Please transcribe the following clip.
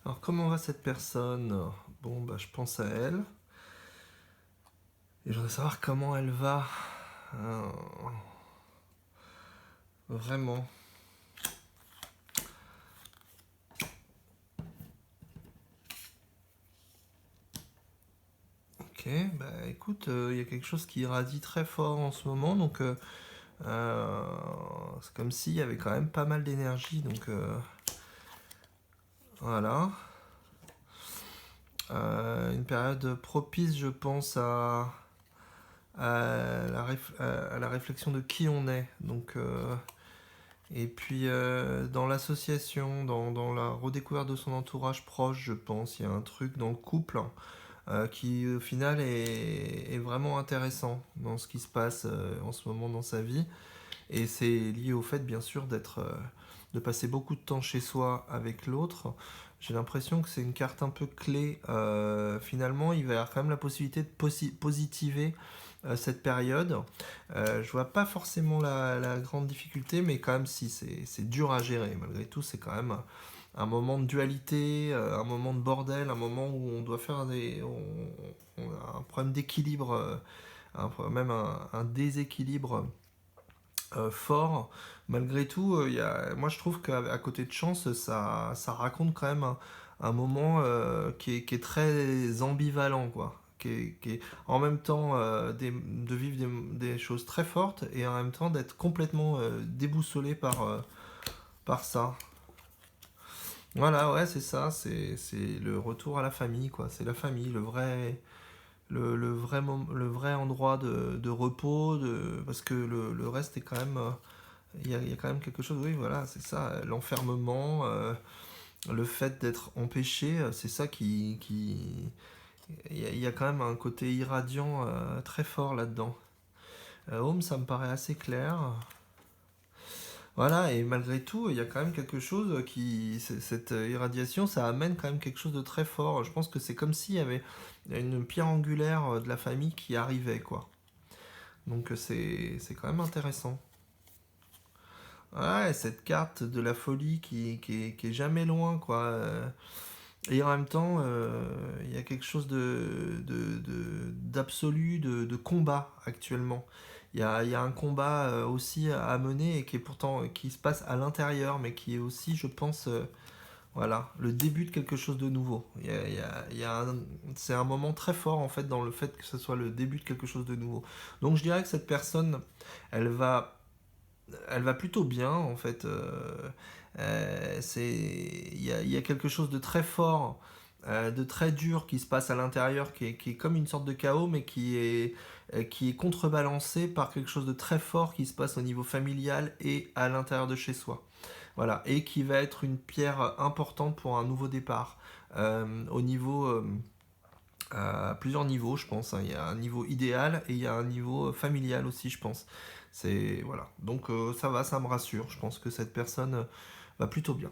Alors, comment va cette personne? Bon, bah, je pense à elle. Et je voudrais savoir comment elle va. Euh, Vraiment. Ok, bah écoute, il y a quelque chose qui irradie très fort en ce moment, donc euh, c'est comme s'il y avait quand même pas mal d'énergie, donc voilà. Une période propice, je pense, à la réflexion de qui on est. Donc, et puis dans l'association, dans la redécouverte de son entourage proche, je pense, il y a un truc dans le couple qui au final est vraiment intéressant dans ce qui se passe en ce moment dans sa vie. Et c'est lié au fait, bien sûr, de passer beaucoup de temps chez soi avec l'autre. J'ai l'impression que c'est une carte un peu clé. Finalement, il va y avoir quand même la possibilité de positiver cette période. Je vois pas forcément la grande difficulté, mais quand même, si c'est dur à gérer. Malgré tout, c'est quand même un moment de dualité, un moment de bordel, un moment où on doit faire on a un problème d'équilibre, même un déséquilibre fort. Malgré tout, moi je trouve qu'à côté de Chance, ça raconte quand même un moment qui est très ambivalent, quoi. Qui est en même temps de vivre des choses très fortes et en même temps d'être complètement déboussolé par ça. Voilà, ouais, c'est ça, c'est le retour à la famille, quoi. C'est la famille, le vrai endroit de repos, parce que le reste est quand même il y a quand même quelque chose, oui, voilà, c'est ça, l'enfermement, le fait d'être empêché, c'est ça il y a quand même un côté irradiant très fort là-dedans. Home, ça me paraît assez clair. Voilà, et malgré tout, il y a quand même quelque chose cette irradiation, ça amène quand même quelque chose de très fort. Je pense que c'est comme s'il y avait une pierre angulaire de la famille qui arrivait, quoi. Donc c'est quand même intéressant. Ouais, cette carte de la folie qui est jamais loin, quoi. Et en même temps, il y a quelque chose d'absolu, de combat actuellement. Il y a un combat aussi à mener et qui est pourtant qui se passe à l'intérieur, mais qui est aussi, je pense, voilà, le début de quelque chose de nouveau. C'est un moment très fort en fait dans le fait que ce soit le début de quelque chose de nouveau. Donc je dirais que cette personne, elle va elle va plutôt bien en fait. Il y a quelque chose de très fort, de très dur qui se passe à l'intérieur, qui est comme une sorte de chaos, mais qui est contrebalancé par quelque chose de très fort qui se passe au niveau familial et à l'intérieur de chez soi. Voilà, et qui va être une pierre importante pour un nouveau départ. Au niveau à plusieurs niveaux, je pense, hein. Il y a un niveau idéal et il y a un niveau familial aussi, je pense. C'est voilà. Donc ça va, ça me rassure. Je pense que cette personne va plutôt bien.